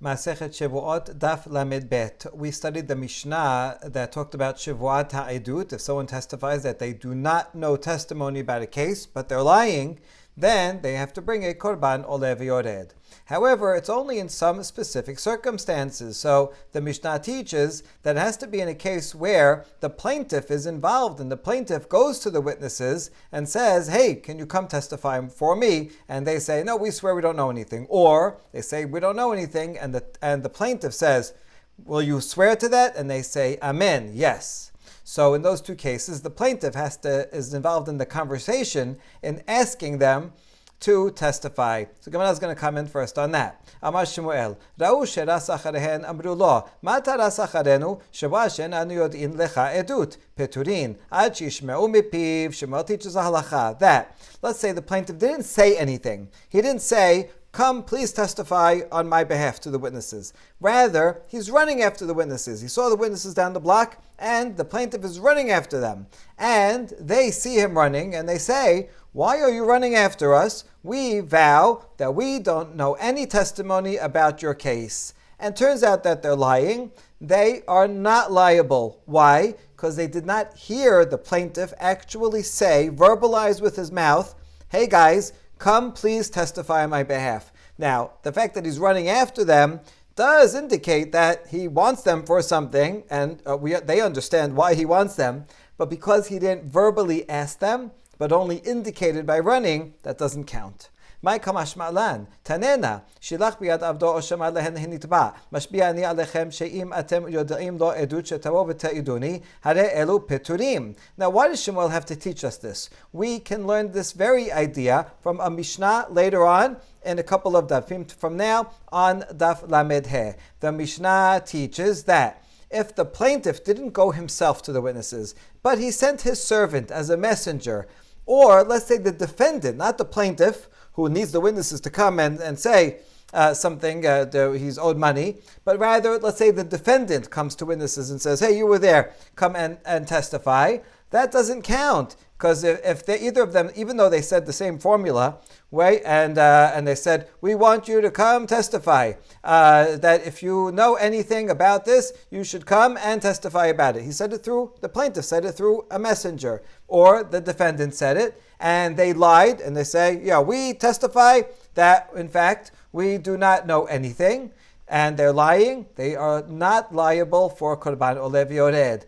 Masechet Shevuot Daf Lamed Bet. We studied the Mishnah that talked about Shevuot Ha'edut. If someone testifies that they do not know testimony about a case, but they're lying, then they have to bring a korban olev yored. However, it's only in some specific circumstances. So the Mishnah teaches that it has to be in a case where the plaintiff is involved and the plaintiff goes to the witnesses and says, hey, can you come testify for me? And they say, no, we swear we don't know anything. Or they say, we don't know anything. And the plaintiff says, will you swear to that? And they say, amen, yes. So in those two cases, the plaintiff is involved in the conversation in asking them to testify. So Gemara is going to comment first on that. Amar Shmuel, Ra'u sheras acharehen amru lo, ma taras acharenu, sheba shen anu yodin lecha edut, peturin, ad shishmeu mipiv. Shmuel teaches a halacha that, let's say the plaintiff didn't say anything. He didn't say, come, please testify on my behalf to the witnesses. Rather, he's running after the witnesses. He saw the witnesses down the block, and the plaintiff is running after them. And they see him running, and they say, why are you running after us? We vow that we don't know any testimony about your case. And turns out that they're lying. They are not liable. Why? Because they did not hear the plaintiff actually say, verbalize with his mouth, hey guys, come please testify on my behalf. Now, the fact that he's running after them does indicate that he wants them for something, and they understand why he wants them, but because he didn't verbally ask them, but only indicated by running, that doesn't count. My kamashmalan tanena shilach biyad avdo o shemar lehen hinitba mashbiya ani alechem sheim atem yodaim lo edut shetavo v'teiduni hare elu peturim. Now, why does Shmuel have to teach us this? We can learn this very idea from a Mishnah later on in a couple of dafim from now on Daf Lamed He. The Mishnah teaches that if the plaintiff didn't go himself to the witnesses, but he sent his servant as a messenger, or let's say the defendant, not the plaintiff, who needs the witnesses to come and say something, he's owed money, but rather, let's say the defendant comes to witnesses and says, hey, you were there, come and testify. That doesn't count, because if either of them, even though they said the same formula, right, and they said, we want you to come testify, that if you know anything about this, you should come and testify about it. He said it through, the plaintiff said it through a messenger, or the defendant said it, and they lied, and they say, yeah, we testify that, in fact, we do not know anything, and they're lying. They are not liable for korban olev yored.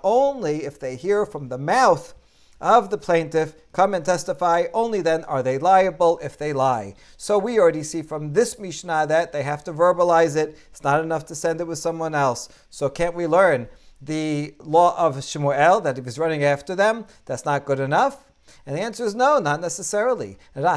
Only if they hear from the mouth of the plaintiff, come and testify, only then are they liable if they lie. So we already see from this Mishnah that they have to verbalize it. It's not enough to send it with someone else. So can't we learn the law of Shmuel, that if he's running after them, that's not good enough? And the answer is no, not necessarily. We need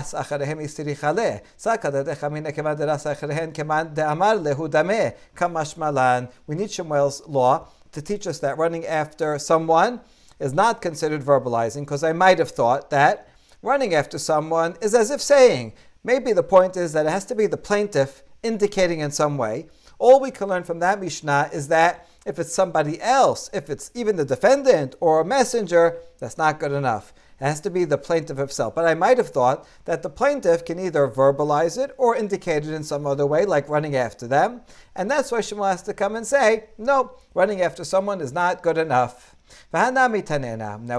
Shmuel's law to teach us that running after someone is not considered verbalizing, because I might have thought that running after someone is as if saying, maybe the point is that it has to be the plaintiff indicating in some way. All we can learn from that Mishnah is that if it's somebody else, if it's even the defendant or a messenger, that's not good enough. It has to be the plaintiff himself. But I might have thought that the plaintiff can either verbalize it or indicate it in some other way, like running after them. And that's why Shmuel has to come and say, no, running after someone is not good enough. Now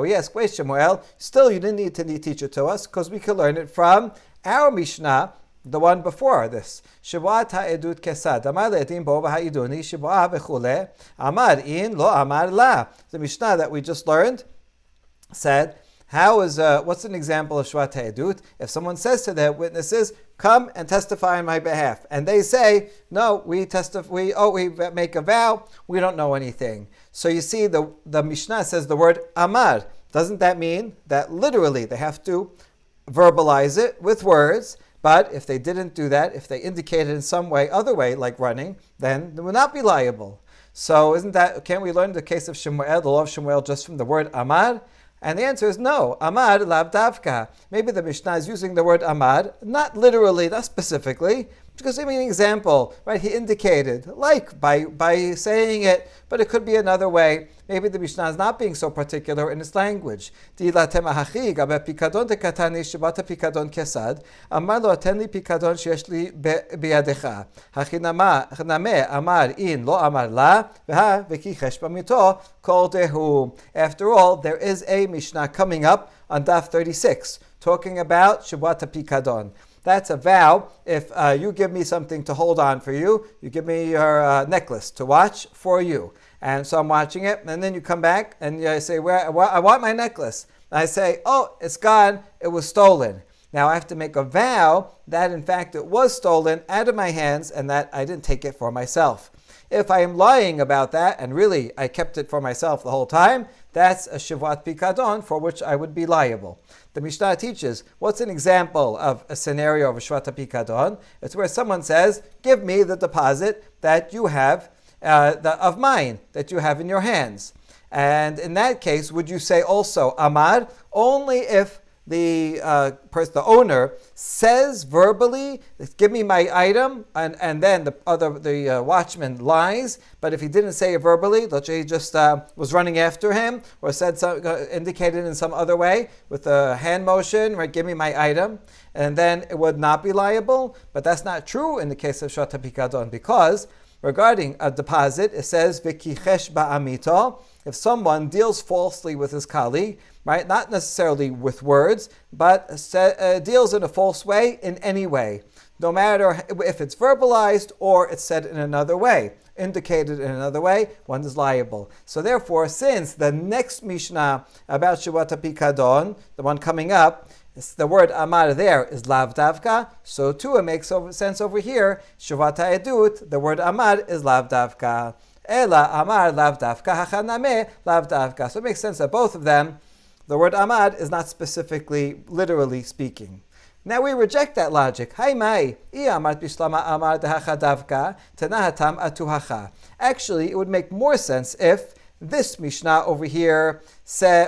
we ask, wait, Shmuel, still you didn't need to teach it to us, because we can learn it from our Mishnah, the one before this. Shevuot ha'edut kesad. Amar le'edim bo v'ha'iduni shevuah v'chule. Amar in lo amar la. The Mishnah that we just learned said, what's an example of Shevuot ha'edut? If someone says to their witnesses, come and testify on my behalf, and they say, no, we make a vow, we don't know anything. So you see, the Mishnah says the word amar. Doesn't that mean that literally they have to verbalize it with words? But if they didn't do that, if they indicated in some way, other way, like running, then they will not be liable. So can't we learn the case of Shmuel, the law of Shmuel, just from the word amar? And the answer is no. Amar lav davka. Maybe the Mishnah is using the word amar, not literally, not specifically, Just give me an example, right? He indicated, like by saying it, but it could be another way. Maybe the Mishnah is not being so particular in its language. He said, where I After all, there is a Mishnah coming up on Daf 36, talking about Shevuot HaPikadon. That's a vow. If you give me something to hold on for you, you give me your necklace to watch for you. And so I'm watching it, and then you come back and you say, I want my necklace. And I say, oh, it's gone, it was stolen. Now I have to make a vow that in fact it was stolen out of my hands and that I didn't take it for myself. If I am lying about that, and really I kept it for myself the whole time, that's a Shevuot Pikadon for which I would be liable. The Mishnah teaches, what's an example of a scenario of a Shevuot Pikadon? It's where someone says, give me the deposit that you have, of mine, that you have in your hands. And in that case, would you say also Amar? Only if the owner says verbally, give me my item, and then the watchman lies. But if he didn't say it verbally, let's say he just was running after him, or said indicated in some other way with a hand motion, right? Give me my item, and then it would not be liable. But that's not true in the case of Shevuot HaPikadon, because regarding a deposit, it says v'kichesh ba'amito. If someone deals falsely with his colleague, right, not necessarily with words, but deals in a false way in any way, no matter if it's verbalized or it's said in another way, indicated in another way, one is liable. So therefore, since the next Mishnah about Shevuot HaPikadon, the one coming up, the word Amar there is Lav Davka, so too it makes sense over here, Shevuot HaEdut, the word Amar is Lav Davka. Ela Amar Lav Davka, Hachaname Lav Davka. So it makes sense that both of them, the word Amar is not specifically, literally speaking. Now we reject that logic. Actually, it would make more sense if this Mishnah over here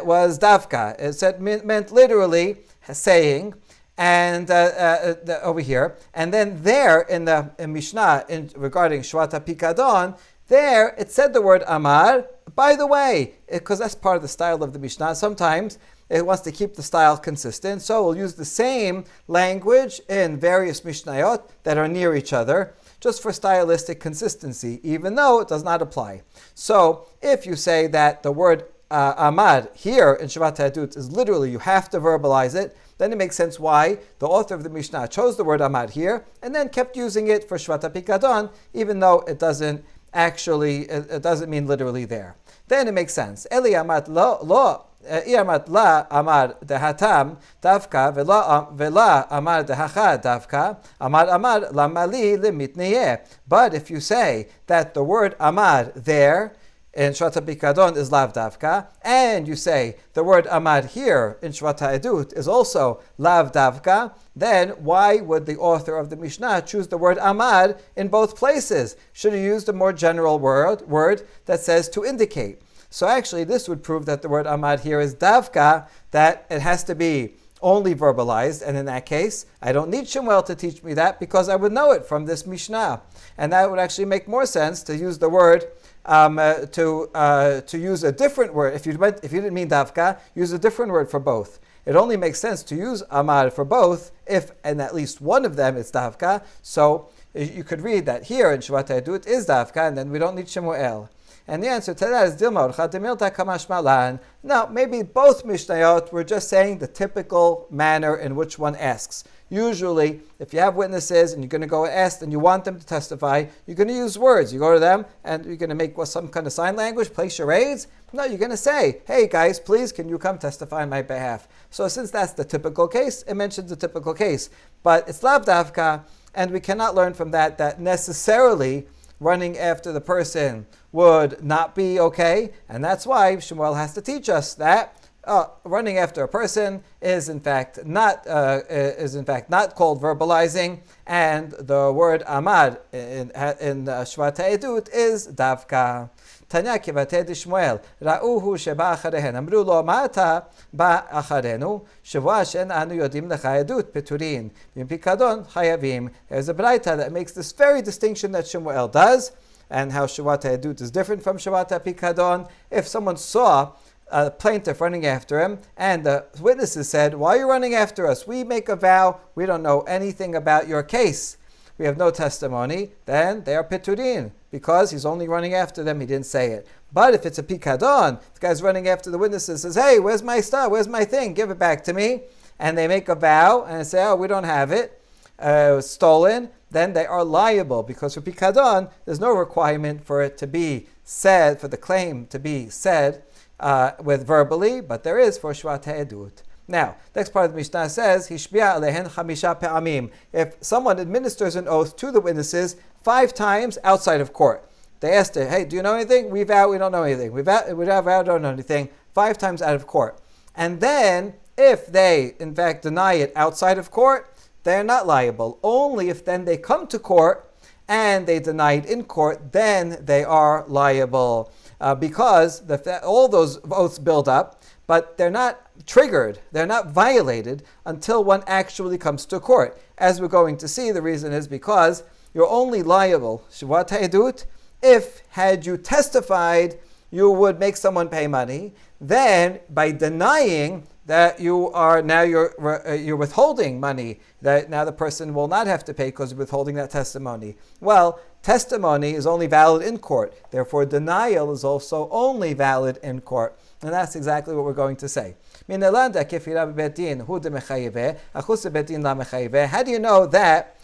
was Davka. It meant literally saying, and over here, and then there in the Mishnah regarding Shevuot HaPikadon, there it said the word Amar. By the way, because that's part of the style of the Mishnah, sometimes it wants to keep the style consistent, so we'll use the same language in various Mishnayot that are near each other, just for stylistic consistency, even though it does not apply. So if you say that the word Amar here in Shevuot HaEdut is literally, you have to verbalize it, then it makes sense why the author of the Mishnah chose the word Amar here, and then kept using it for Shevuot HaPikadon, even though it doesn't mean literally there. Then it makes sense. Eli amat lo iamat la amar dehatam davka vela amar dehacha davka amar lamali limitneye. But if you say that the word amar there in Shevuot HaPikadon is lav davka, and you say the word amar here in Shevuot HaEdut is also lav davka, then why would the author of the Mishnah choose the word amar in both places? Should he use the more general word that says to indicate? So actually this would prove that the word amar here is davka, that it has to be only verbalized, and in that case, I don't need Shemuel to teach me that because I would know it from this Mishnah. And that would actually make more sense to use the word to use a different word. If you didn't mean davka, use a different word for both. It only makes sense to use amar for both if, and at least one of them is davka. So you could read that here in Shevuot HaEdut is davka, and then we don't need Shemuel. And the answer to that is Dilma Orcha Demilta Kamash Malan. No, maybe both Mishnayot were just saying the typical manner in which one asks. Usually, if you have witnesses and you're going to go and ask and you want them to testify, you're going to use words. You go to them and you're going to make some kind of sign language, play charades. No, you're going to say, hey guys, please, can you come testify on my behalf? So since that's the typical case, it mentions the typical case. But it's lav davka, and we cannot learn from that necessarily running after the person would not be okay. And that's why Shemuel has to teach us that running after a person is in fact not called verbalizing, and the word amar in Shevuot Ha'edut is davka. Tanya kivate dishmuel ra'uhu sheba acharehen amru lo ma'ata ba acharenu shavua she'en anu yodim lecha edut peturin v'pikadon chayavim. There's a braita that makes this very distinction that Shemuel does, and how Shevuot Ha'edut is different from Shevuot Ha'pikadon. If someone saw a plaintiff running after him, and the witnesses said, "Why are you running after us? We make a vow. We don't know anything about your case. We have no testimony," then they are peturin, because he's only running after them, he didn't say it. But if it's a pikadon, the guy's running after the witnesses, says, "Hey, where's my stuff? Where's my thing? Give it back to me." And they make a vow and say, "Oh, we don't have it. It was stolen." Then they are liable, because for pikadon, there's no requirement for it to be said, for the claim to be said with verbally, but there is for Shevuot Ha'edut. Now, next part of the Mishnah says, Hishbiya alehen chamisha pe'amim. If someone administers an oath to the witnesses 5 times outside of court, they asked her, "Hey, do you know anything?" "We vow we don't know anything." We vow we don't know anything. 5 times out of court. And then, if they, in fact, deny it outside of court, they're not liable. Only if then they come to court and they deny it in court, then they are liable. Because all those oaths build up, but they're not triggered, they're not violated until one actually comes to court. As we're going to see, the reason is because you're only liable, Shevuot Ha'edut, if had you testified you would make someone pay money, then by denying that you're withholding money, that now the person will not have to pay because you're withholding that testimony. Well, testimony is only valid in court. Therefore, denial is also only valid in court. And that's exactly what we're going to say. How do you know that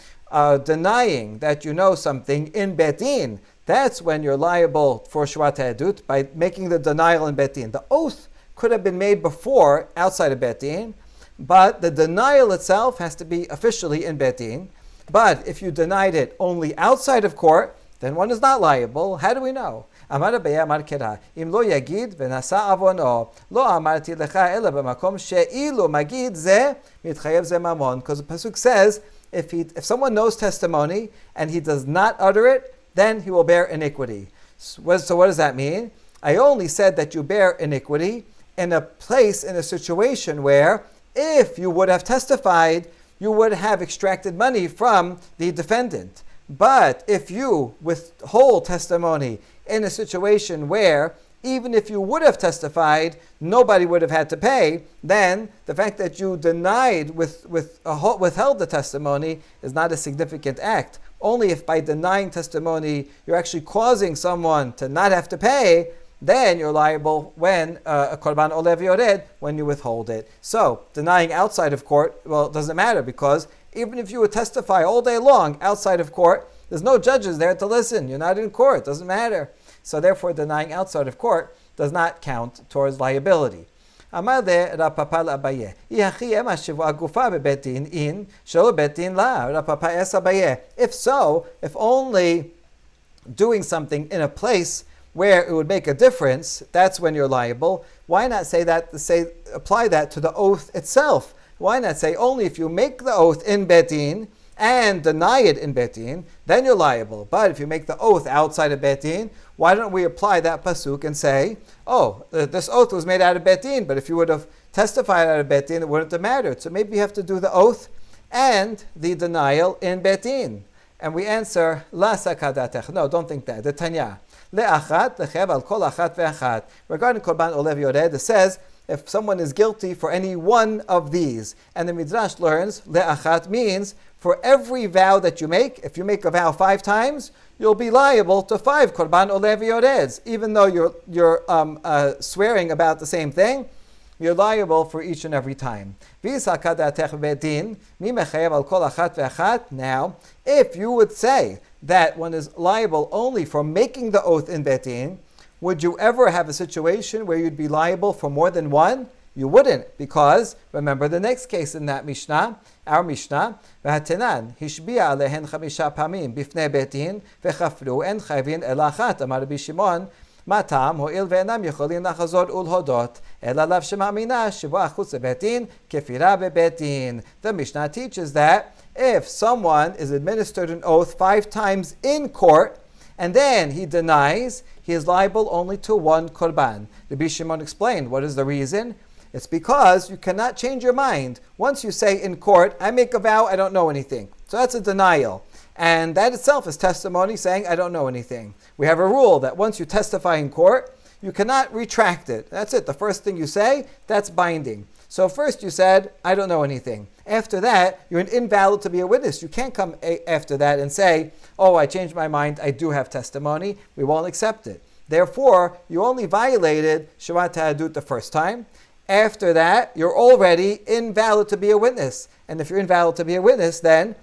denying that you know something in Bet Din, that's when you're liable for Shevuot Ha'edut, by making the denial in Bet Din. The oath could have been made before, outside of Bet Din, but the denial itself has to be officially in Bet Din. But if you denied it only outside of court, then one is not liable. How do we know? Amar Abaye Amar Kera, Im lo yagid v'nasa avono, lo amarti lecha ela b'makom she'ilu magid ze mitchayev ze mamon. Because the pasuk says, if someone knows testimony and he does not utter it, then he will bear iniquity. So what does that mean? I only said that you bear iniquity in a place, in a situation where if you would have testified, you would have extracted money from the defendant. But if you withhold testimony in a situation where even if you would have testified, nobody would have had to pay, then the fact that you denied withheld the testimony is not a significant act. Only if by denying testimony you're actually causing someone to not have to pay, then you're liable when a korban olev yored, when you withhold it. So denying outside of court, well, it doesn't matter, because even if you would testify all day long outside of court, there's no judges there to listen. You're not in court. It doesn't matter. So therefore, denying outside of court does not count towards liability. Amar de Rav Papa Abaye, if so, if only doing something in a place where it would make a difference, that's when you're liable. Why not apply that to the oath itself? Why not say only if you make the oath in Bet Din and deny it in Bet Din, then you're liable. But if you make the oath outside of Bet Din, why don't we apply that pasuk and say, this oath was made out of Bet Din, but if you would have testified out of Bet Din, it wouldn't have mattered. So maybe you have to do the oath and the denial in Bet Din. And we answer, La sakadatech. No, don't think that. The Tanya. Le'achat, lechev al kol achat ve'achat. Regarding Korban Olev Yored, it says, if someone is guilty for any one of these. And the Midrash learns, le'achat means, for every vow that you make, if you make a vow 5 times, you'll be liable to 5 Korban Olev Yoreds. Even though you're swearing about the same thing, you're liable for each and every time. Now, if you would say that one is liable only for making the oath in Bet Din, would you ever have a situation where you'd be liable for more than one? You wouldn't, because remember the next case in that Mishnah, our Mishnah, V'hatenan, Hishbiya lehen chamisha pamim bifnei Bet Din v'chafru en chayvin el achat, Amar Rabbi Shimon, Matam ho'il ve'enam yecholin lachazot ulhodot ela lav shema'amina shivua chutz betin kefira bebetin. The Mishnah teaches that if someone is administered an oath 5 times in court and then he denies, he is liable only to one korban. Rabbi Shimon explained what is the reason. It's because you cannot change your mind. Once you say in court, I make a vow, I don't know anything. So that's a denial. And that itself is testimony saying, I don't know anything. We have a rule that once you testify in court, you cannot retract it. That's it. The first thing you say, that's binding. So first you said, I don't know anything. After that, you're an invalid to be a witness. You can't come after that and say, oh, I changed my mind, I do have testimony. We won't accept it. Therefore, you only violated Shevuot Ha'adut the first time. After that, you're already invalid to be a witness. And if you're invalid to be a witness, then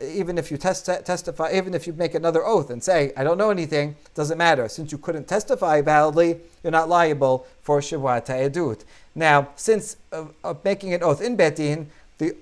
even if you testify, even if you make another oath and say, I don't know anything, doesn't matter. Since you couldn't testify validly, you're not liable for Shevuot Ha'adut. Now, since making an oath in Betin,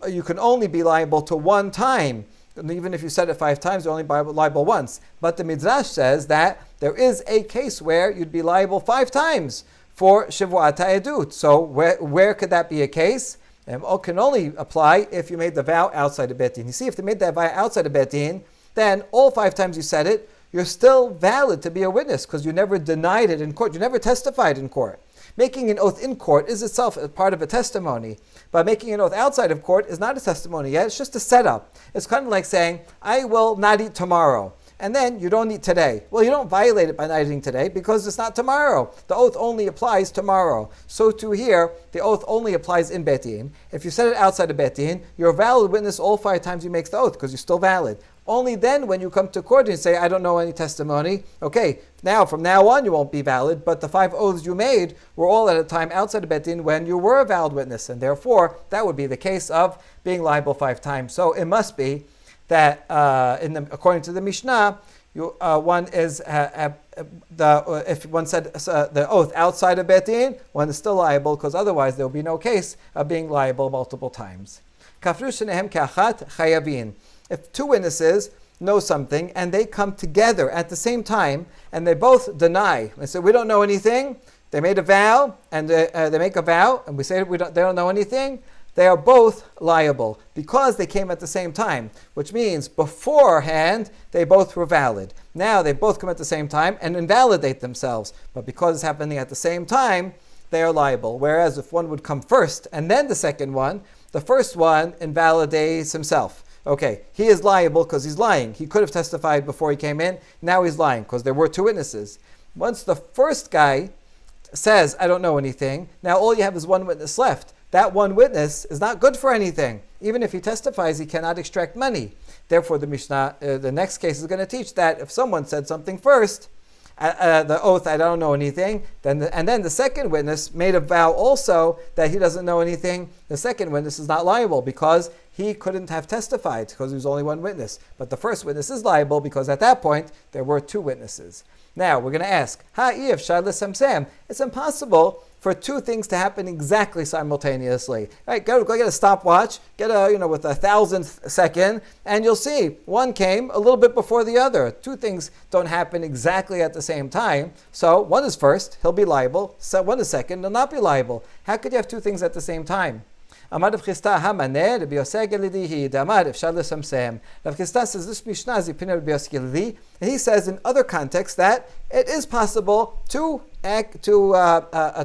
you can only be liable to one time. And even if you said it 5 times, you're only liable once. But the Midrash says that there is a case where you'd be liable 5 times for Shevuot Ha'adut. So where could that be a case? It can only apply if you made the vow outside of Bet Din. You see, if they made that vow outside of Bet Din, then all 5 times you said it, you're still valid to be a witness because you never denied it in court. You never testified in court. Making an oath in court is itself a part of a testimony. But making an oath outside of court is not a testimony yet. It's just a setup. It's kind of like saying, I will not eat tomorrow. And then you don't eat today. Well, you don't violate it by not eating today because it's not tomorrow. The oath only applies tomorrow. So too here, the oath only applies in Bet Din. If you said it outside of Bet Din, you're a valid witness all 5 times you make the oath because you're still valid. Only then when you come to court and say, I don't know any testimony, okay, now from now on you won't be valid, but the 5 oaths you made were all at a time outside of Bet Din when you were a valid witness, and therefore that would be the case of being liable 5 times. So it must be that according to the Mishnah, one is if one said the oath outside of Bet Din, one is still liable because otherwise there will be no case of being liable multiple times. Kafru shenehem ka'achat chayavin. If 2 witnesses know something and they come together at the same time and they both deny, they say we don't know anything. They made a vow and they make a vow and we say they don't know anything. They are both liable because they came at the same time, which means beforehand they both were valid. Now they both come at the same time and invalidate themselves, but because it's happening at the same time, they are liable. Whereas if one would come first and then the second one, the first one invalidates himself. Okay, he is liable because he's lying. He could have testified before he came in. Now he's lying because there were 2 witnesses. Once the first guy says, I don't know anything, now all you have is 1 witness left. That 1 witness is not good for anything. Even if he testifies, he cannot extract money. Therefore, the Mishnah, the next case is going to teach that if someone said something first, the oath, I don't know anything, and then the second witness made a vow also that he doesn't know anything, the second witness is not liable because he couldn't have testified because there was only 1 witness. But the first witness is liable because at that point there were 2 witnesses. Now we're going to ask, ha'if shadla samsam. It's impossible for 2 things to happen exactly simultaneously. All right, go get a stopwatch, get with 1,000th second, and you'll see one came a little bit before the other. 2 things don't happen exactly at the same time. So one is first, he'll be liable. So one is second, he'll not be liable. How could you have 2 things at the same time? Amar Rav Chisda hamaneh Rabbi Yosei Gelidihi Damar Efshar Lesamsem. Rav Chisda says this Mishnah is the opinion of Rabbi Yosei Gelidi, and he says in other contexts that it is possible to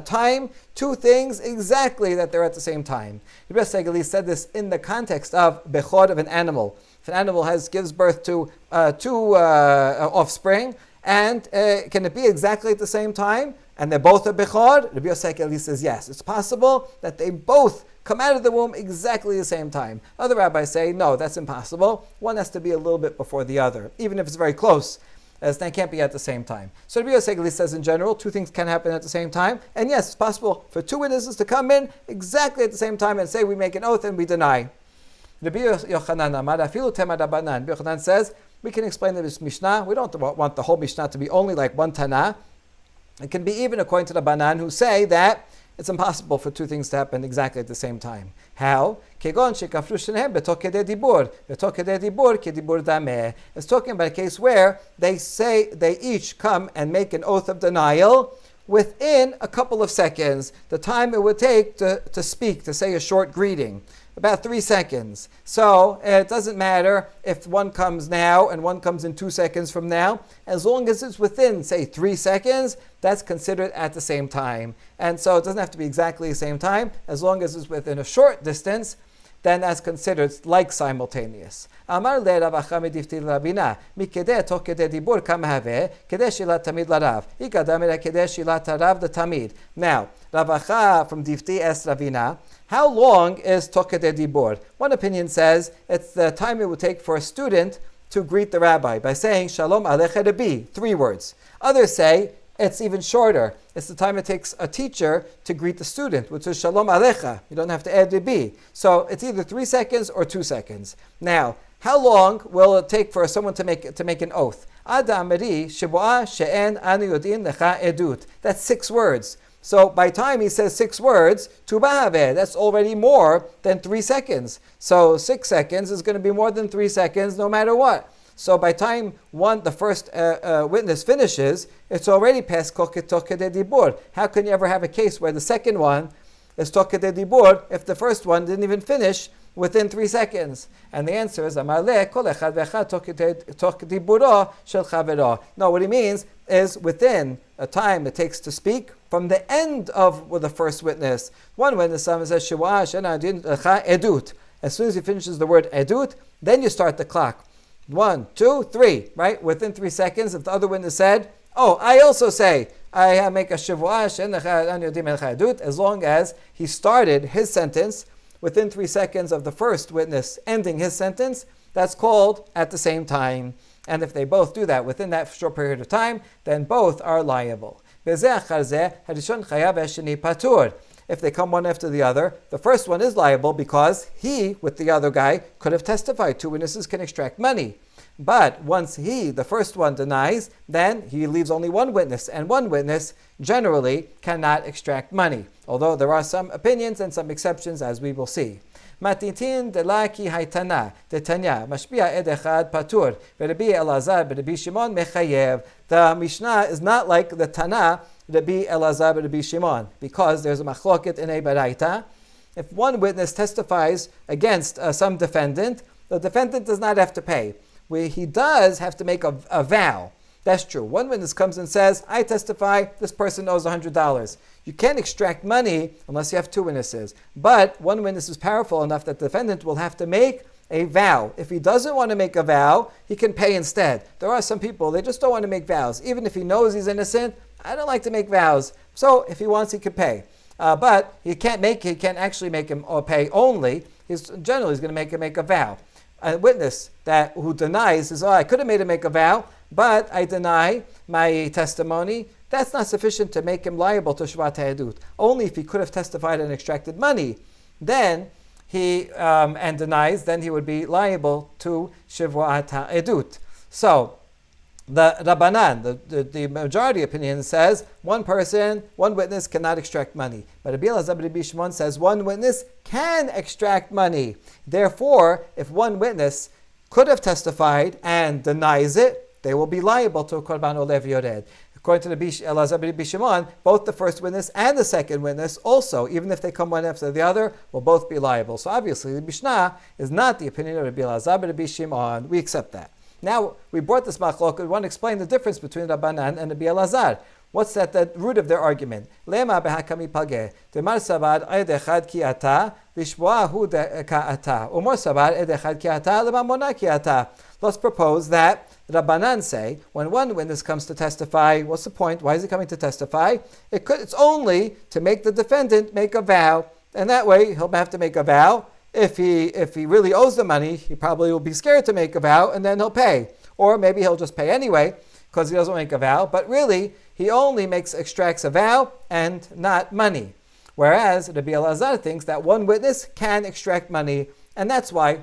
time 2 things exactly that they're at the same time. Rabbi Yosei Gelidi said this in the context of bechor of an animal. If an animal gives birth to 2 offspring, and can it be exactly at the same time? And they're both a bechor? Rabbi Yosei Gelidi says yes. It's possible that they both come out of the womb exactly the same time. Other rabbis say, no, that's impossible. One has to be a little bit before the other, even if it's very close, as they can't be at the same time. So Rabbi Yosei Gelidi says in general, 2 things can happen at the same time. And yes, it's possible for 2 witnesses to come in exactly at the same time and say we make an oath and we deny. Rabbi Yochanan says, we can explain this Mishnah. We don't want the whole Mishnah to be only like one Tanah. It can be even according to the Banan who say that it's impossible for two things to happen exactly at the same time. How? It's talking about a case where they each come and make an oath of denial within a couple of seconds, the time it would take to speak, to say a short greeting. About 3 seconds. So it doesn't matter if one comes now and one comes in 2 seconds from now. As long as it's within, say, 3 seconds, that's considered at the same time. And so it doesn't have to be exactly the same time. As long as it's within a short distance, then that's considered like simultaneous. Amar le Rav Achami difti Rabina, mikede tok kede dibur kama have, kede shilat tamid larav. Ikadamira kede shilat harav the tamid. Now, Rav Acha from difti es Ravina, how long is tok kede dibur? One opinion says it's the time it would take for a student to greet the rabbi by saying Shalom Alecha Rabbi, 3 words. Others say it's even shorter. It's the time it takes a teacher to greet the student, which is Shalom Alecha. You don't have to add Rabbi. So it's either 3 seconds or 2 seconds. Now, how long will it take for someone to make an oath? Ada Ameri Shevuot she'en anu yodin lecha edut. That's 6 words. So by time he says 6 words, tu b'haveh, that's already more than 3 seconds. So 6 seconds is going to be more than 3 seconds no matter what. So by time the first witness finishes, it's already past toke de dibur. How can you ever have a case where the second one is toke de dibur if the first one didn't even finish within 3 seconds? And the answer is Amar le kol echad ve'echad toke diburo shel chavero. No, what he means is within a time it takes to speak from the end of the first witness. One witness says Shevuot she'en anu yodin lecha edut. As soon as he finishes the word edut, then you start the clock. 1, 2, 3, right? Within 3 seconds, if the other witness said, oh, I also say, I make a Shevuot she'en anu yodin lecha edut, as long as he started his sentence within 3 seconds of the first witness ending his sentence, that's called at the same time. And if they both do that within that short period of time, then both are liable. If they come one after the other, the first one is liable because he, with the other guy, could have testified. 2 witnesses can extract money. But once the first one, denies, then he leaves only 1 witness, and 1 witness generally cannot extract money. Although there are some opinions and some exceptions, as we will see. Matitin delaki haitana detanya mashpia ed echad patur v'Rabbi Elazar v'Rabbi Shimon mechayev. The Mishnah is not like the Tana Rabbi Elazar v'Rabbi Shimon because there's a machloket in a baraita. If one witness testifies against some defendant, the defendant does not have to pay. He does have to make a vow. That's true. One witness comes and says, I testify, this person owes $100. You can't extract money unless you have 2 witnesses. But one witness is powerful enough that the defendant will have to make a vow. If he doesn't want to make a vow, he can pay instead. There are some people, they just don't want to make vows. Even if he knows he's innocent, I don't like to make vows. So if he wants, he can pay. But he can't actually make him pay only. He's going to make a vow. A witness who denies says, I could have made him make a vow, but I deny my testimony. That's not sufficient to make him liable to Shevuot HaEdut. Only if he could have testified and extracted money, then he and denies, then he would be liable to Shevuot HaEdut. So the Rabbanan, the majority opinion says one witness cannot extract money. But Rabbi Elazar Rabbi Shimon says 1 witness can extract money. Therefore, if 1 witness could have testified and denies it, they will be liable to Korban Olev Yored. According to Rabbi Elazar Rabbi Shimon, both the first witness and the second witness also, even if they come one after the other, will both be liable. So obviously the Mishnah is not the opinion of Rabbi Elazar Rabbi Shimon. We accept that. Now, we brought this machlok. We want to explain the difference between Rabbanan and Rabbi Elazar. What's the root of their argument? Lema behakami pageh. Demar sabar ed echad ki ata, lishboa hu ka ata. Umor sabar ed echad ki ata, lemamona ki ata. Let's propose that Rabbanan say, when 1 witness comes to testify, what's the point? Why is he coming to testify? It's only to make the defendant make a vow. And that way, he'll have to make a vow. If he really owes the money, he probably will be scared to make a vow, and then he'll pay. Or maybe he'll just pay anyway, because he doesn't make a vow. But really, he only extracts a vow and not money. Whereas Rabbi Elazar thinks that 1 witness can extract money, and that's why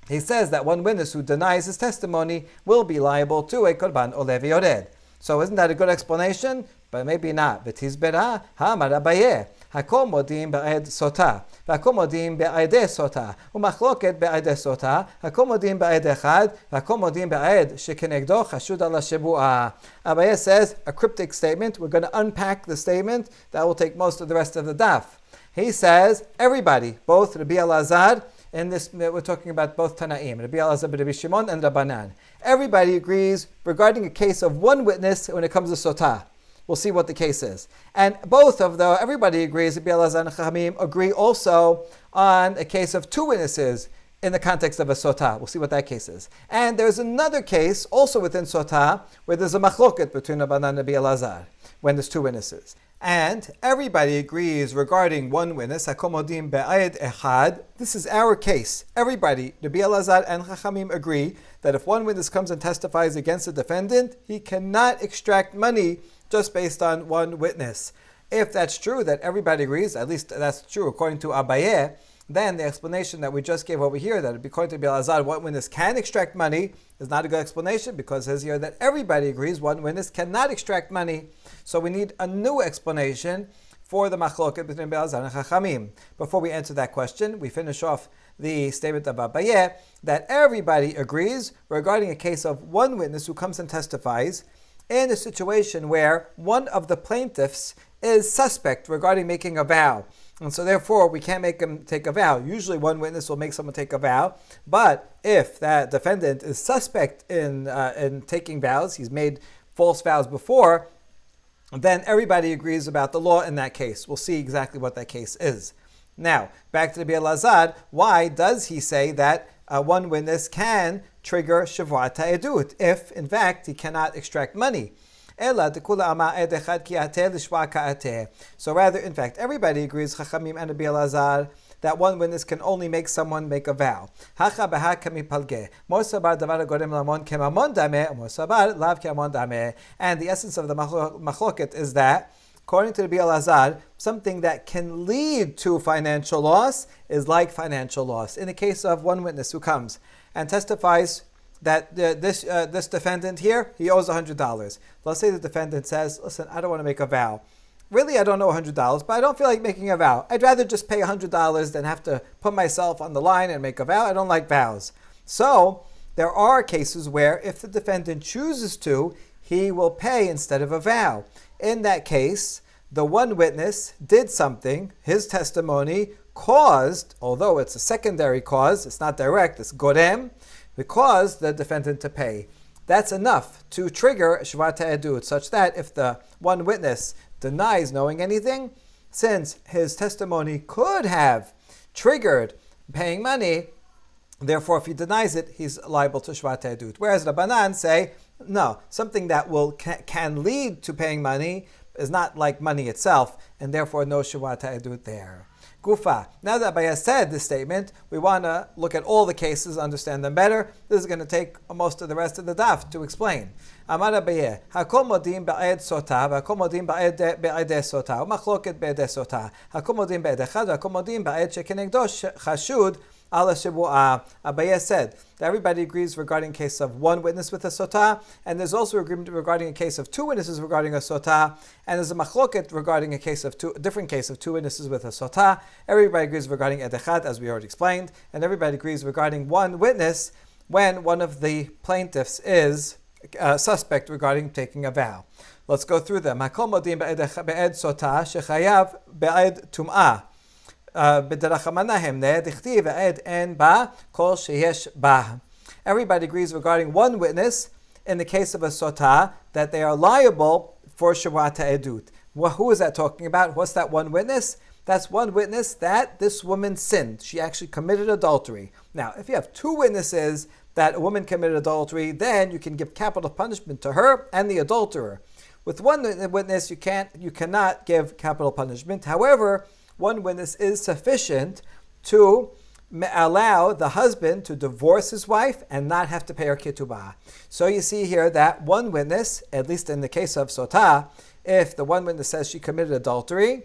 he says that 1 witness who denies his testimony will be liable to a Korban Olev Yored. So isn't that a good explanation? But maybe not. V'tizbera ha'amar Abaye. Hakol modim ba'ed sota. Hakol modim ba'edeh sota. Umachloket ba'edeh sota. Hakol modim ba'ed echad. Hakol modim ba'ed shekenegdo chashud ala shevuah. Abaye says a cryptic statement. We're going to unpack the statement. That will take most of the rest of the daf. He says everybody, both Rabbi Elazar, and this we're talking about both Tanaim, Rabbi Elazar, Rabbi Shimon, and Rabbanan. Everybody agrees regarding a case of one witness when it comes to sotah. We'll see what the case is. And everybody agrees, Rabbi Elazar and Chachamim agree also on a case of two witnesses in the context of a sotah. We'll see what that case is. And there's another case also within sotah where there's a machloket between Rabbanan and Rabbi Elazar when there's two witnesses. And everybody agrees regarding one witness, hakomodim be'ayed echad. This is our case. Everybody, Rabbi Elazar and Chachamim agree that if one witness comes and testifies against the defendant, he cannot extract money just based on one witness. If that's true, that everybody agrees, at least that's true according to Abaye, then the explanation that we just gave over here, that according to Rabbi Elazar, one witness can extract money, is not a good explanation, because it says here that everybody agrees one witness cannot extract money. So we need a new explanation for the machloket between Rabbi Elazar and Chachamim. Before we answer that question, we finish off the statement of Abaye that everybody agrees regarding a case of one witness who comes and testifies in a situation where one of the plaintiffs is suspect regarding making a vow. And so therefore, we can't make him take a vow. Usually one witness will make someone take a vow. But if that defendant is suspect in taking vows, he's made false vows before, then everybody agrees about the law in that case. We'll see exactly what that case is. Now, back to Rabbi Elazar. Why does he say that one witness can trigger Shevuot ha'edut if, in fact, he cannot extract money? So rather, in fact, everybody agrees, Chachamim and Rabbi Elazar, that one witness can only make someone make a vow. And the essence of the machloket is that, according to Rabbi Elazar, something that can lead to financial loss is like financial loss. In the case of one witness who comes and testifies that this defendant here, he owes $100. Let's say the defendant says, listen, I don't want to make a vow. Really, I don't know $100, but I don't feel like making a vow. I'd rather just pay $100 than have to put myself on the line and make a vow. I don't like vows. So there are cases where if the defendant chooses to, he will pay instead of a vow. In that case, the one witness did something. His testimony caused, although it's a secondary cause, it's not direct, it's gorem, because the defendant to pay. That's enough to trigger Shevuot ha'edut, such that if the one witness denies knowing anything, since his testimony could have triggered paying money, therefore if he denies it, he's liable to Shevuot ha'edut. Whereas Rabbanan say, no, something that can lead to paying money is not like money itself, and therefore no Shevuot ha'edut there. Gufa. Now that Abaye said this statement, we want to look at all the cases, understand them better. This is going to take most of the rest of the daf to explain. Amar Abaye, hakol modim ba'ed sotah, hakol modim ba'ed sotah, umachloket ba'ed sotah, hakol modim ba'ed echad, hakol modim ba'ed shekenegdo chashud ala shevuah. Abaye said that everybody agrees regarding a case of one witness with a sotah, and there's also agreement regarding a case of two witnesses regarding a sotah, and there's a machloket regarding a different case of two witnesses with a sotah. Everybody agrees regarding edechad, as we already explained, and everybody agrees regarding one witness when one of the plaintiffs is suspect regarding taking a vow. Let's go through them. Hakol modim be'ed sotah shechayav be'ed tum'ah. Everybody agrees regarding one witness in the case of a sotah that they are liable for Shevuot ha'edut. Well, who is that talking about? What's that one witness? That's one witness that this woman sinned. She actually committed adultery. Now, if you have two witnesses that a woman committed adultery, then you can give capital punishment to her and the adulterer. With one witness, you cannot give capital punishment. However, one witness is sufficient to allow the husband to divorce his wife and not have to pay her ketubah. So you see here that one witness, at least in the case of sotah, if the one witness says she committed adultery,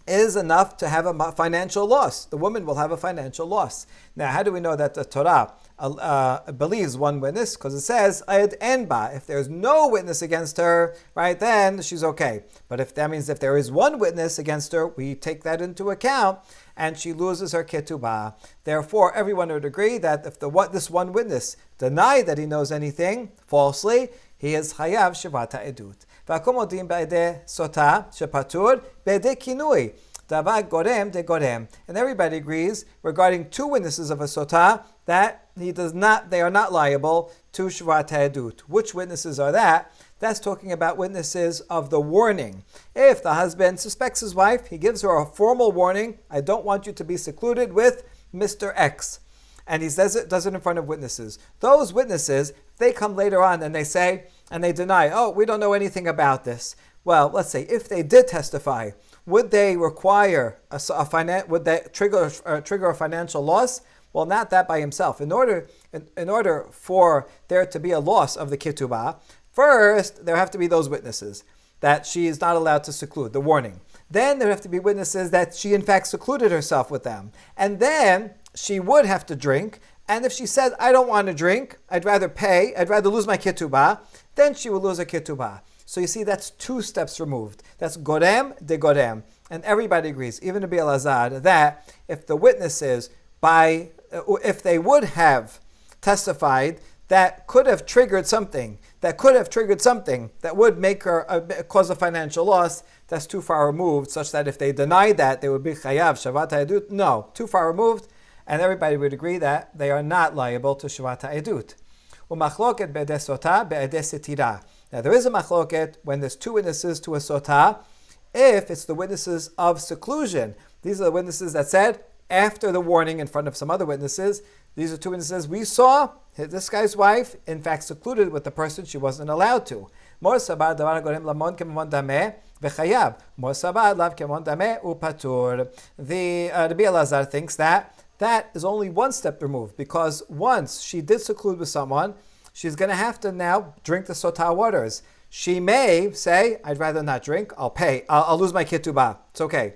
is enough to have a financial loss. The woman will have a financial loss. Now, how do we know that the Torah believes one witness, because it says Ed Enba. If there's no witness against her, right, then she's okay. But if that means if there is one witness against her, we take that into account, and she loses her ketubah. Therefore, everyone would agree that if this one witness denied that he knows anything falsely, he is chayav shevat ha'edut. V'akomodim ba'edeh sota shepatur ba'edeh kinui. Davar gorem de gorem. And everybody agrees regarding two witnesses of a sotah that they are not liable to shevat ha'edut. Which witnesses are that? That's talking about witnesses of the warning. If the husband suspects his wife, he gives her a formal warning, I don't want you to be secluded with Mr. X. And he does it in front of witnesses. Those witnesses, they come later on and they say, and they deny, oh, we don't know anything about this. Well, let's say if they did testify, would they require would that trigger a financial loss? Well, not that by himself. In order for there to be a loss of the ketubah, first there have to be those witnesses that she is not allowed to seclude, the warning. Then there have to be witnesses that she in fact secluded herself with them. And then she would have to drink. And if she says, I don't want to drink, I'd rather lose my ketubah, then she will lose her ketubah. So you see, that's two steps removed. That's gorem de gorem. And everybody agrees, even Rabbi Elazar, that if the witnesses, if they would have testified, that could have triggered something that would make her cause a financial loss, that's too far removed, such that if they denied that, they would be chayav shavat ha'edut. No, too far removed, and everybody would agree that they are not liable to shavat ha'edut. Umachloket be'edeh sotah be'edeh setira. Now there is a machloket when there's two witnesses to a sotah, if it's the witnesses of seclusion. These are the witnesses that said, after the warning in front of some other witnesses, these are two witnesses, we saw this guy's wife, in fact, secluded with the person she wasn't allowed to. Mor sabar davar gorem lamon kemon dameh v'chayav. Mor sabar lav kemon dameh upatur. The Rabbi Elazar thinks that is only one step removed, because once she did seclude with someone, she's going to have to now drink the sotah waters. She may say, I'd rather not drink, I'll lose my ketubah. It's okay.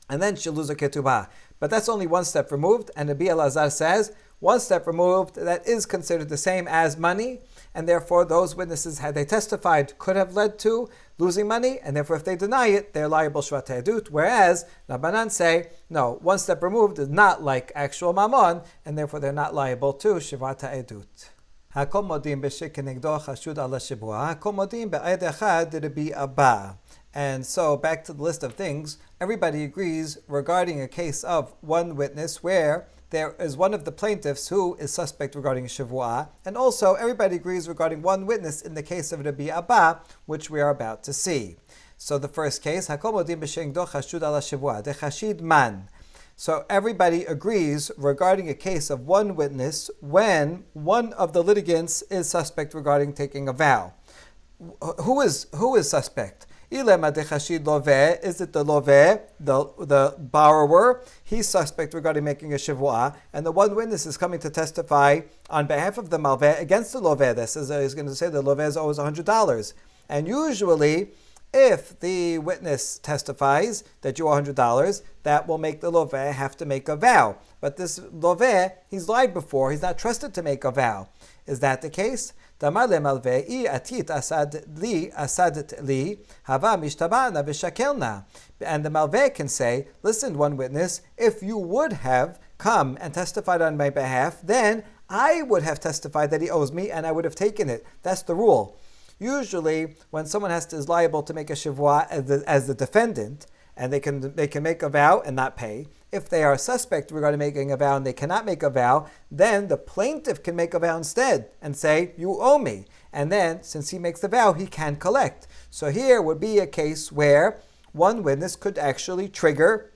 And then she'll lose her ketubah. But that's only one step removed, and Rabbi Elazar says, one step removed, that is considered the same as money, and therefore those witnesses, had they testified, could have led to losing money, and therefore if they deny it, they're liable shvat ha'edut, whereas Rabbanan say, no, one step removed is not like actual mammon, and therefore they're not liable to shvat ha'edut. Hakol modim b'shekenegdo chashud ala shibua, hakol modim b'ayed echad Rabbi Abba. And so, back to the list of things, everybody agrees regarding a case of one witness where there is one of the plaintiffs who is suspect regarding Shevuot, and also everybody agrees regarding one witness in the case of Rabbi Abba, which we are about to see. So the first case, Hakol modim b'shekenegdo chashud ala shibua, de chashid man. So everybody agrees regarding a case of one witness when one of the litigants is suspect regarding taking a vow. Who is suspect? Ilema de chashid loveh, is it the loveh, the borrower? He's suspect regarding making a shevuah, and the one witness is coming to testify on behalf of the malveh against the loveh. This is he's going to say the loveh owes $100, and usually, if the witness testifies that you owe $100, that will make the loveh have to make a vow. But this loveh, he's lied before; he's not trusted to make a vow. Is that the case? And the malveh can say, listen, one witness, if you would have come and testified on my behalf, then I would have testified that he owes me and I would have taken it. That's the rule. Usually, when someone is liable to make a shevuah as the defendant, and they can make a vow and not pay. If they are suspect regarding making a vow and they cannot make a vow, then the plaintiff can make a vow instead and say, you owe me. And then, since he makes the vow, he can collect. So here would be a case where one witness could actually trigger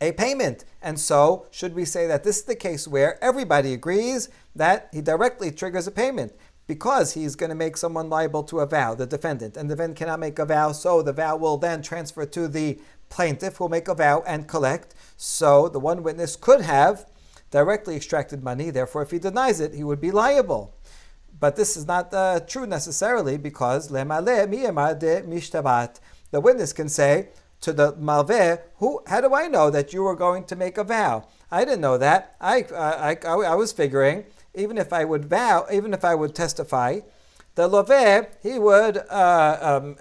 a payment. And so, should we say that this is the case where everybody agrees that he directly triggers a payment? Because he's going to make someone liable to a vow, the defendant, and the defendant cannot make a vow, so the vow will then transfer to the plaintiff who will make a vow and collect. So the one witness could have directly extracted money, therefore if he denies it, he would be liable. But this is not true necessarily, because le'maleh mi'emar de mishtabat. The witness can say to the malveh, how do I know that you were going to make a vow? I didn't know that. I was figuring even if I would testify, the loveh, he would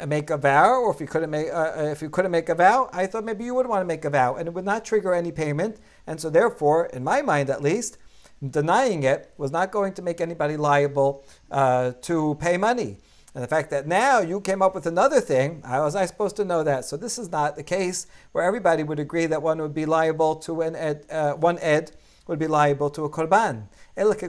make a vow, or if you couldn't make a vow, I thought maybe you would want to make a vow, and it would not trigger any payment. And so therefore, in my mind at least, denying it was not going to make anybody liable to pay money. And the fact that now you came up with another thing, how was I supposed to know that? So this is not the case where everybody would agree that one would be liable to one ed would be liable to a korban. Rather, it's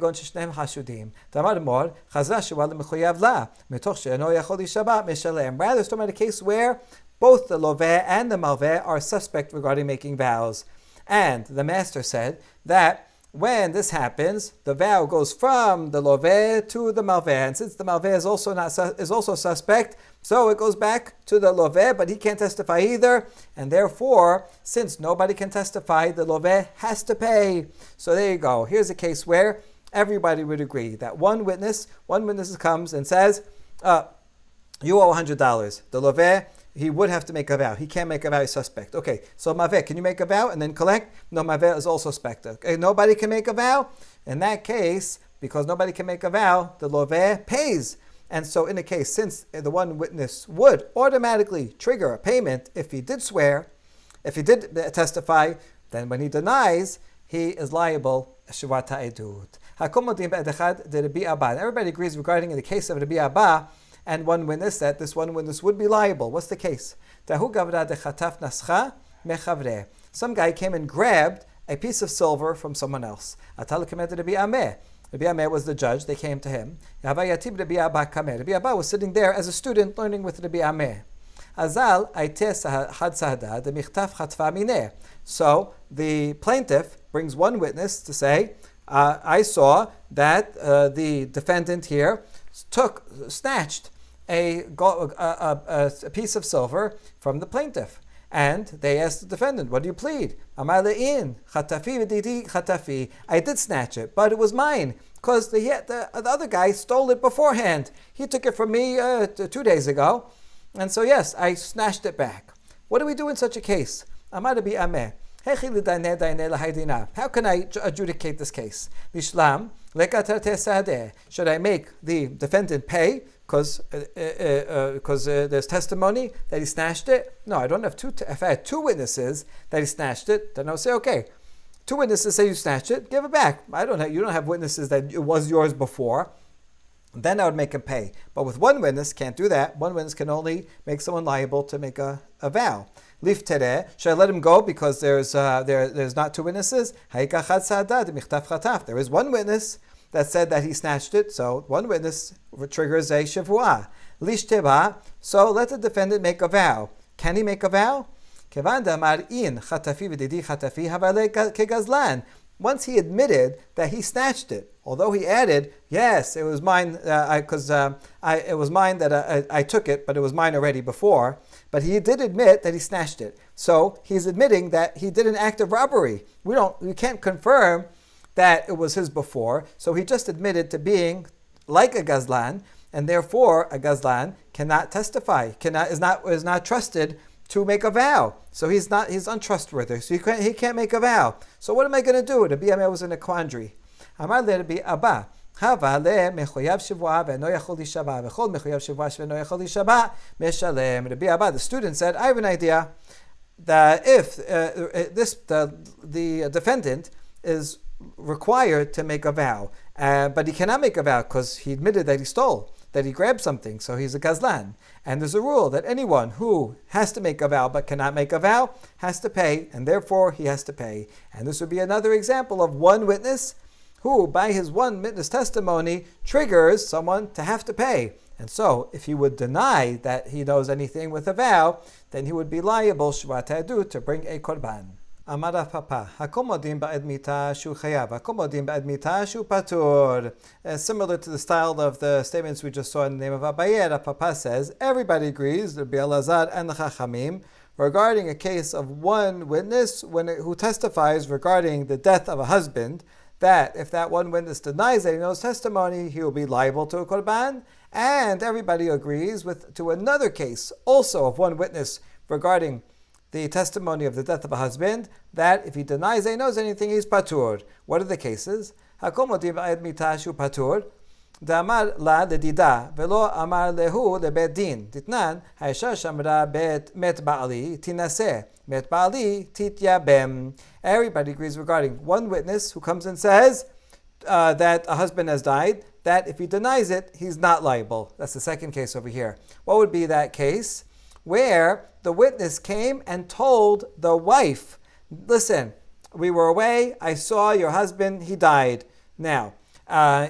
talking about a case where both the loveh and the malveh are suspect regarding making vows. And the master said that when this happens, the vow goes from the loveh to the malveh, and since the malveh is also suspect, so it goes back to the loveh, but he can't testify either, and therefore, since nobody can testify, the loveh has to pay. So there you go. Here's a case where everybody would agree that one witness comes and says, "You owe $100." The loveh, he would have to make a vow. He can't make a vow, he's suspect. Okay, so Maveh, can you make a vow and then collect? No, Maveh is also suspect. Okay, nobody can make a vow? In that case, because nobody can make a vow, the Loveh pays. And so in a case, since the one witness would automatically trigger a payment if he did swear, if he did testify, then when he denies, he is liable. Shevuot ha'edut. Everybody agrees regarding the case of Rabbi Abba, and one witness, that this one witness would be liable. What's the case? Some guy came and grabbed a piece of silver from someone else. Rabbi Ameh was the judge. They came to him. Rabbi Abba was sitting there as a student learning with Rabbi Ameh. So the plaintiff brings one witness to say, I saw that the defendant here snatched a piece of silver from the plaintiff. And they asked the defendant, what do you plead? I did snatch it, but it was mine, because the other guy stole it beforehand. He took it from me 2 days ago, and so yes, I snatched it back. What do we do in such a case? How can I adjudicate this case? Should I make the defendant pay because there's testimony that he snatched it? No, I don't have if I had 2 witnesses that he snatched it, then I'll say, okay, 2 witnesses say you snatched it, give it back. You don't have witnesses that it was yours before. Then I would make him pay. But with one witness, can't do that. One witness can only make someone liable to make a vow. Lif tereh, should I let him go because there's not 2 witnesses? There is one witness that said that he snatched it, so one witness triggers a Shevuot. Lish teba, so let the defendant make a vow. Can he make a vow? Once he admitted that he snatched it, although he added, yes, it was mine, it was mine that I took it, but it was mine already before. But he did admit that he snatched it. So he's admitting that he did an act of robbery. We can't confirm that it was his before. So he just admitted to being like a gazlan, and therefore a gazlan cannot testify, is not trusted to make a vow. So he's untrustworthy. So he can't make a vow. So what am I going to do? Rabbi Ameh was in a quandary. Amar le Rabbi Abba, Hava le mechoyav Shevuot ve'eno yachol lishabah v'chol mechoyav Shevuot ve'eno yachol lishabah meshalem. Rabbi Abba, the student, said, I have an idea that if the defendant is required to make a vow, but he cannot make a vow because he admitted that he stole, that he grabbed something, so he's a gazlan. And there's a rule that anyone who has to make a vow but cannot make a vow has to pay, and therefore he has to pay. And this would be another example of one witness who, by his one witness testimony, triggers someone to have to pay. And so, if he would deny that he knows anything with a vow, then he would be liable, Shevuot ha'edut, to bring a korban. Amar Rav Papa, Hakol modim ba'ed mita shu chayav, Hakol modim ba'ed mita shu patur. Similar to the style of the statements we just saw in the name of Abaye, Rav Papa says, everybody agrees, Rabbi Elazar and the Chachamim, regarding a case of one witness who testifies regarding the death of a husband, that if that one witness denies that he knows testimony, he will be liable to a korban. And everybody agrees to another case, also of one witness regarding the testimony of the death of a husband, that if he denies that he knows anything, he's patur. What are the cases? Hakol modim ba'ed mitashu patur. Damar la ledida velo amar lehu lebet din. Titnan haisha shamra bet met ba'ali tinase met ba'ali tityabem. Everybody agrees regarding one witness who comes and says that a husband has died, that if he denies it, he's not liable. That's the second case over here. What would be that case? Where the witness came and told the wife, listen, we were away, I saw your husband, he died. Now,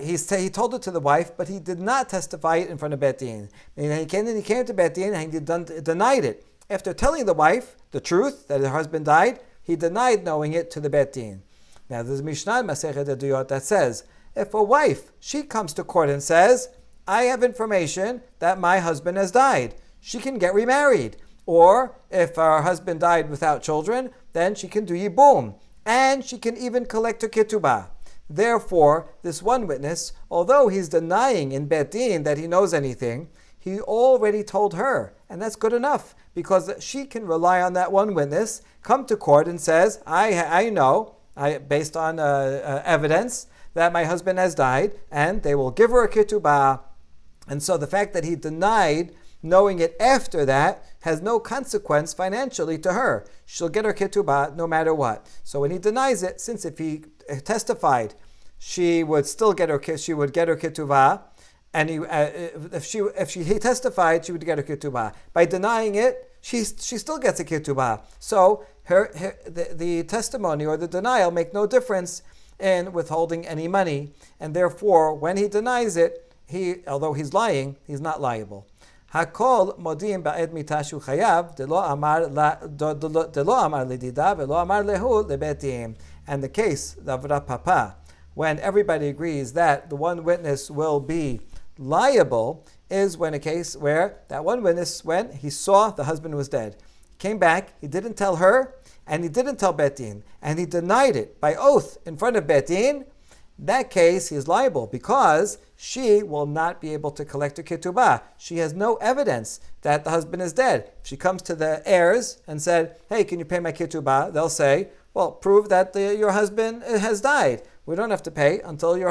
he told it to the wife, but he did not testify it in front of Bet Din. He came to Bet Din and he denied it. After telling the wife the truth, that her husband died, he denied knowing it to the Bet Din. Now there's a Mishnah in Masechet Eduyot that says, if a wife, she comes to court and says, I have information that my husband has died, she can get remarried. Or if her husband died without children, then she can do Yibum. And she can even collect her ketubah. Therefore, this one witness, although he's denying in Bet Din that he knows anything, he already told her. And that's good enough, because she can rely on that one witness, come to court and says, I know, based on evidence, that my husband has died, and they will give her a ketubah. And so the fact that he denied knowing it after that has no consequence financially to her. She'll get her ketubah no matter what. So when he denies it, since if he testified, she would get her ketubah, and he testified, she would get her ketubah. By denying it, she still gets a ketubah. So the testimony or the denial make no difference in withholding any money, and therefore, when he denies it, although he's lying, he's not liable. Hakol modim ba'ed mitashu chayav delo amar lidida velo amar lehu lebetim. And the case, the avra papa, when everybody agrees that the one witness will be liable, is when a case where that one witness, when he saw the husband was dead, came back, he didn't tell her, and he didn't tell Bet Din, and he denied it by oath in front of Bet Din. That case, he is liable because she will not be able to collect her ketubah. She has no evidence that the husband is dead. If she comes to the heirs and said, hey, can you pay my ketubah? They'll say, well, prove that your husband has died. We don't have to pay until you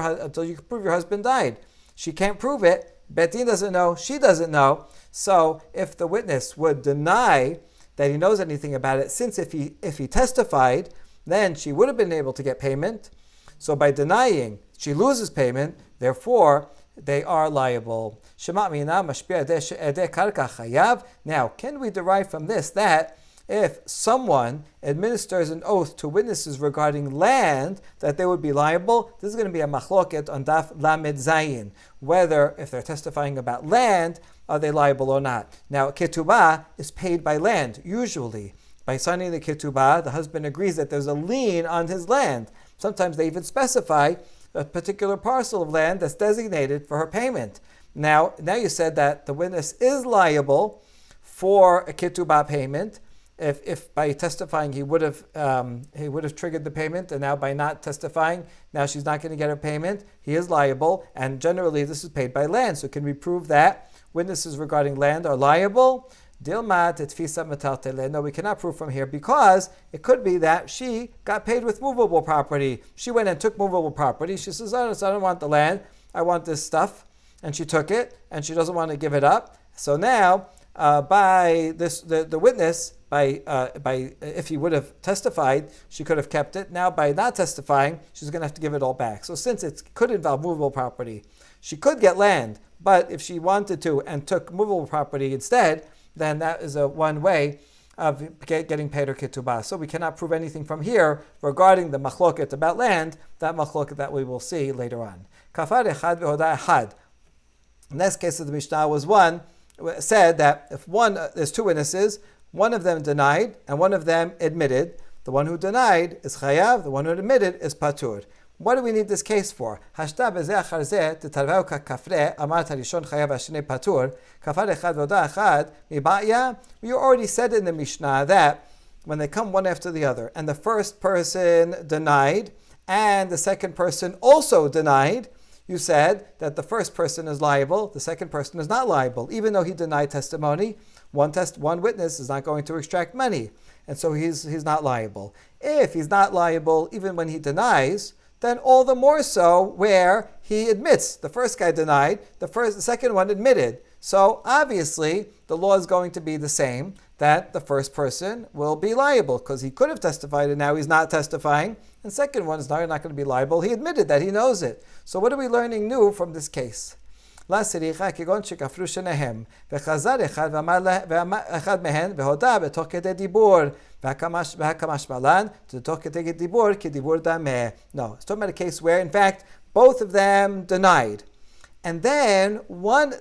prove your husband died. She can't prove it. Bet Din doesn't know. She doesn't know. So if the witness would deny that he knows anything about it, since if he testified, then she would have been able to get payment. So by denying, she loses payment, therefore, they are liable. Now, can we derive from this that if someone administers an oath to witnesses regarding land, that they would be liable? This is going to be a machloket on Daf Lamed Zayin, whether if they're testifying about land, are they liable or not. Now, ketubah is paid by land, usually. By signing the ketubah, the husband agrees that there's a lien on his land. Sometimes they even specify a particular parcel of land that's designated for her payment. Now you said that the witness is liable for a ketubah payment. If by testifying he would have triggered the payment, and now by not testifying, now she's not going to get her payment, he is liable, and generally this is paid by land. So can we prove that witnesses regarding land are liable? No, we cannot prove from here, because it could be that she got paid with movable property. She went and took movable property. She says, I don't want the land, I want this stuff. And she took it, and she doesn't want to give it up. So now, by this, the witness, if he would have testified, she could have kept it. Now, by not testifying, she's going to have to give it all back. So since it could involve movable property, she could get land, but if she wanted to and took movable property instead, then that is one way of getting paid her ketubah. So we cannot prove anything from here regarding the machloket about land, that machloket that we will see later on. Kafar echad vehoda echad. The next case of the Mishnah said that if there's two witnesses, one of them denied and one of them admitted. The one who denied is chayav, the one who admitted is patur. What do we need this case for? We already said in the Mishnah that when they come one after the other, and the first person denied, and the second person also denied, you said that the first person is liable, the second person is not liable. Even though he denied testimony, one witness is not going to extract money, and so he's not liable. If he's not liable, even when he denies, then all the more so where he admits. The first guy denied, the second one admitted. So obviously the law is going to be the same, that the first person will be liable because he could have testified and now he's not testifying. And second one is now not going to be liable. He admitted that he knows it. So what are we learning new from this case? La siricha כגון שכפרו שניהם וחזר אחד ואמר אחד מהן והודה בתוך כדי דיבור והכמשמלן תוך כדי דיבור כדיבור דמה. No, it's talking about a case where in fact both of them denied, and then one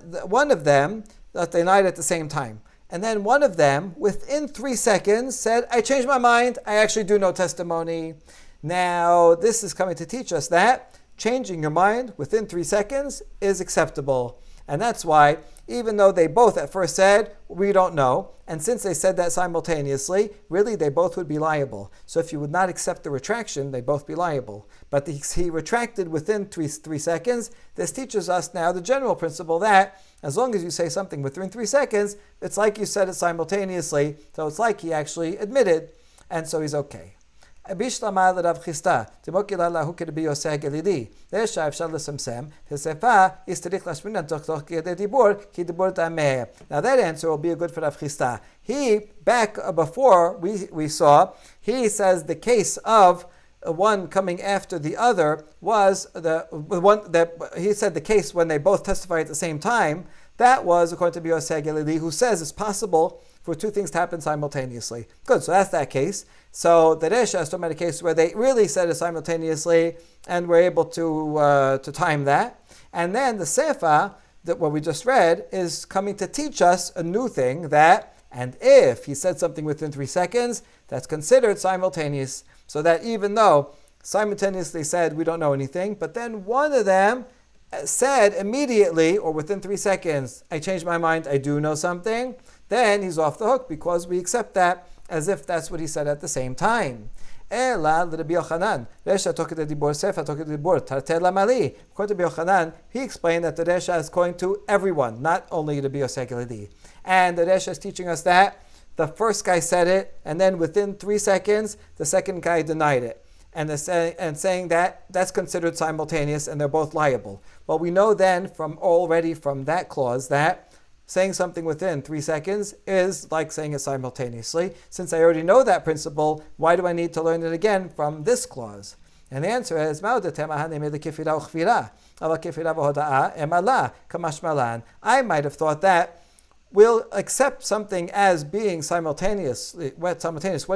of them denied at the same time, and then one of them within 3 seconds said, I changed my mind, I actually do know testimony. Now this is coming to teach us that changing your mind within 3 seconds is acceptable. And that's why, even though they both at first said, we don't know, and since they said that simultaneously, really they both would be liable. So if you would not accept the retraction, they'd both be liable. But he retracted within 3 seconds. This teaches us now the general principle that as long as you say something within 3 seconds, it's like you said it simultaneously, so it's like he actually admitted, and so he's okay. בשלמה לרב חיסטה, תמוקי לה הוא כרבי יוסי הגלילי. רשע אפשר לסמסם, ושפה יסתריך להשמיע תוך כדי דיבור, כי דיבור טמא. Now that answer will be good for Rav Chisda. He, back before we saw, he says the case of one coming after the other was the one that he said the case when they both testify at the same time. That was according to Yosei Galili, who says it's possible for two things to happen simultaneously. Good, so that's that case. So the Resha is talking about a case where they really said it simultaneously and were able to time that. And then the Sefa, that what we just read, is coming to teach us a new thing that, and if he said something within 3 seconds, that's considered simultaneous. So that even though simultaneously said we don't know anything, but then one of them said immediately or within 3 seconds, I changed my mind, I do know something, then he's off the hook because we accept that as if that's what he said at the same time. According to Rabbi Yochanan, he explained that the Resha is going to everyone, not only Rabbi Yosei Galili. And the Resha is teaching us that the first guy said it, and then within 3 seconds, the second guy denied it. And saying that that's considered simultaneous and they're both liable. Well, we know then from that clause that saying something within 3 seconds is like saying it simultaneously. Since I already know that principle, why do I need to learn it again from this clause? And the answer is, I might have thought that we'll accept something as being simultaneous when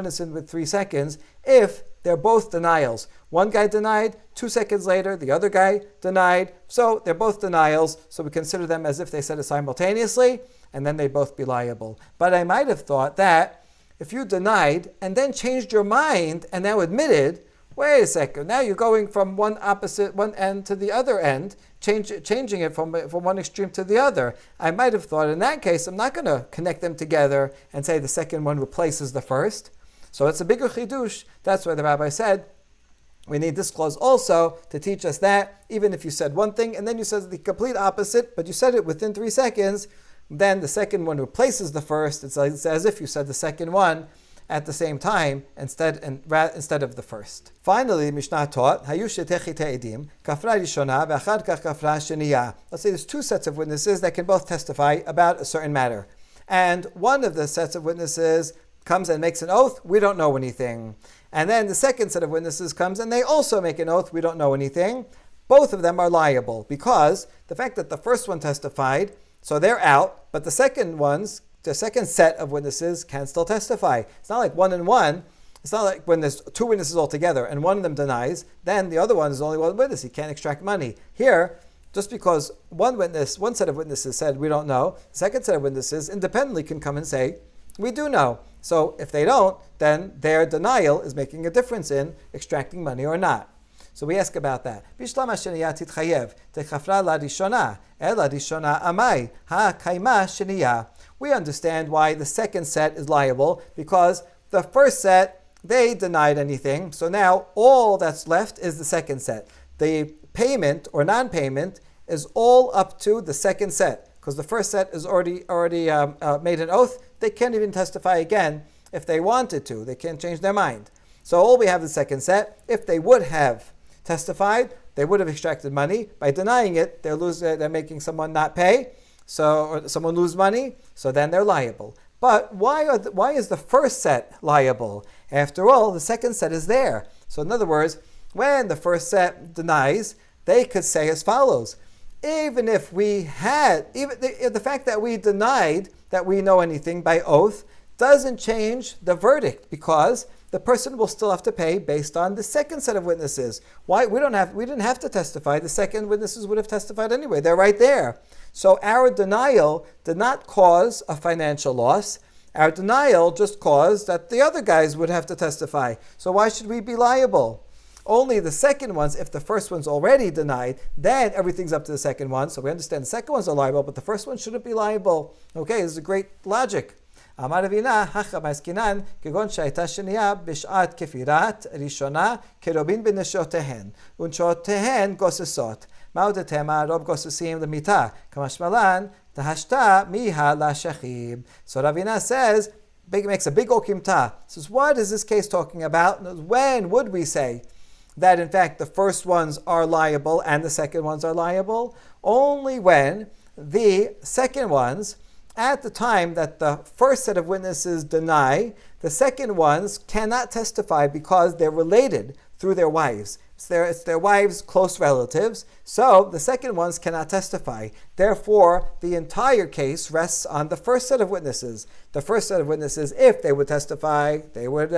it's in with 3 seconds if they're both denials. One guy denied, 2 seconds later, the other guy denied. So they're both denials, so we consider them as if they said it simultaneously, and then they both be liable. But I might have thought that if you denied and then changed your mind and now admitted, wait a second, now you're going from one end to the other end, changing it from one extreme to the other. I might have thought in that case, I'm not going to connect them together and say the second one replaces the first. So it's a bigger chidush. That's why the rabbi said, we need this clause also to teach us that even if you said one thing and then you said the complete opposite, but you said it within 3 seconds, then the second one replaces the first. It's as if you said the second one at the same time instead of the first. Finally, Mishnah taught, let's say there's 2 sets of witnesses that can both testify about a certain matter. And one of the sets of witnesses comes and makes an oath, we don't know anything. And then the second set of witnesses comes and they also make an oath, we don't know anything. Both of them are liable because the fact that the first one testified, so they're out, but the second set of witnesses can still testify. It's not like 1 and 1. It's not like when there's 2 witnesses altogether and one of them denies, then the other one is only 1 witness. He can't extract money. Here, just because one set of witnesses said we don't know, the second set of witnesses independently can come and say, we do know. So if they don't, then their denial is making a difference in extracting money or not. So we ask about that. We understand why the second set is liable because the first set, they denied anything. So now all that's left is the second set. The payment or non-payment is all up to the second set because the first set is already made an oath. They can't even testify again if they wanted to. They can't change their mind. So all we have is the second set. If they would have testified, they would have extracted money. By denying it, they're making someone not pay, or someone lose money, so then they're liable. But why is the first set liable? After all, the second set is there. So in other words, when the first set denies, they could say as follows: even if the fact that we denied that we know anything by oath doesn't change the verdict, because the person will still have to pay based on the second set of witnesses. Why? We didn't have to testify. The second witnesses would have testified anyway. They're right there. So our denial did not cause a financial loss. Our denial just caused that the other guys would have to testify. So why should we be liable? Only the second ones, if the first one's already denied, then everything's up to the second one. So we understand the second ones are liable, but the first one shouldn't be liable. Okay, this is a great logic. אמר רבינה, הכא מעסקינן, כגון שהייתה שנייה בשעת כפירת ראשונה כרובין בנשותיהן, ונשותיהן גוססות. מהו דתמה? רוב גוססים למיתה, כמשמע לן, דהשתה מיהה לשכיב. So Ravina says, makes a big okimta. Says, what is this case talking about? When would we say that in fact the first ones are liable and the second ones are liable? Only when the second ones, at the time that the first set of witnesses deny, the second ones cannot testify because they're related through their wives. It's their wives' close relatives, so the second ones cannot testify. Therefore, the entire case rests on the first set of witnesses. The first set of witnesses, if they would testify, they would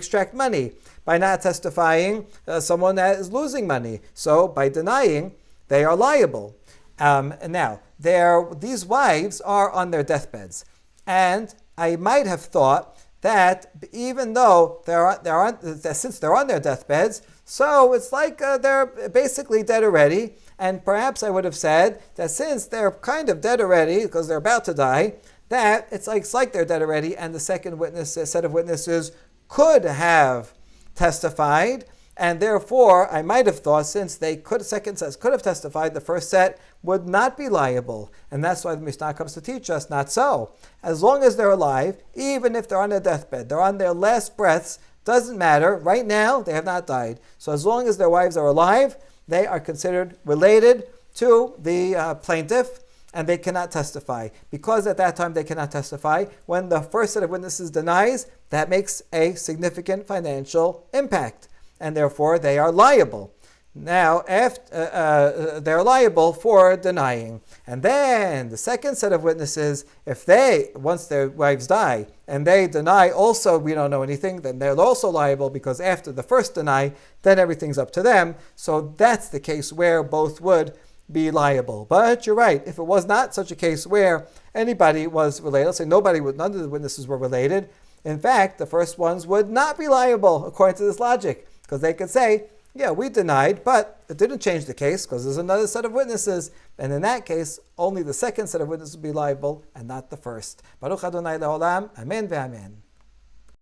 extract money. By not testifying, someone that is losing money. So, by denying, they are liable. Now, these wives are on their deathbeds, and I might have thought that even though since they're on their deathbeds, so it's like they're basically dead already. And perhaps I would have said that since they're kind of dead already because they're about to die, that it's like they're dead already, and the second set of witnesses could have testified. And therefore, I might have thought since second set could have testified, the first set would not be liable. And that's why the Mishnah comes to teach us, not so. As long as they're alive, even if they're on their deathbed, they're on their last breaths, doesn't matter. Right now, they have not died. So as long as their wives are alive, they are considered related to the plaintiff, and they cannot testify. Because at that time they cannot testify, when the first set of witnesses denies, that makes a significant financial impact. And therefore they are liable. Now, they're liable for denying. And then the second set of witnesses, once their wives die, and they deny also, we don't know anything, then they're also liable, because after the first deny, then everything's up to them. So that's the case where both would be liable. But you're right, if it was not such a case where anybody was related, let's say none of the witnesses were related, in fact, the first ones would not be liable, according to this logic. Because they could say, yeah, we denied, but it didn't change the case because there's another set of witnesses. And in that case, only the second set of witnesses would be liable and not the first. Baruch Adonai Le'olam. Amen ve'amen.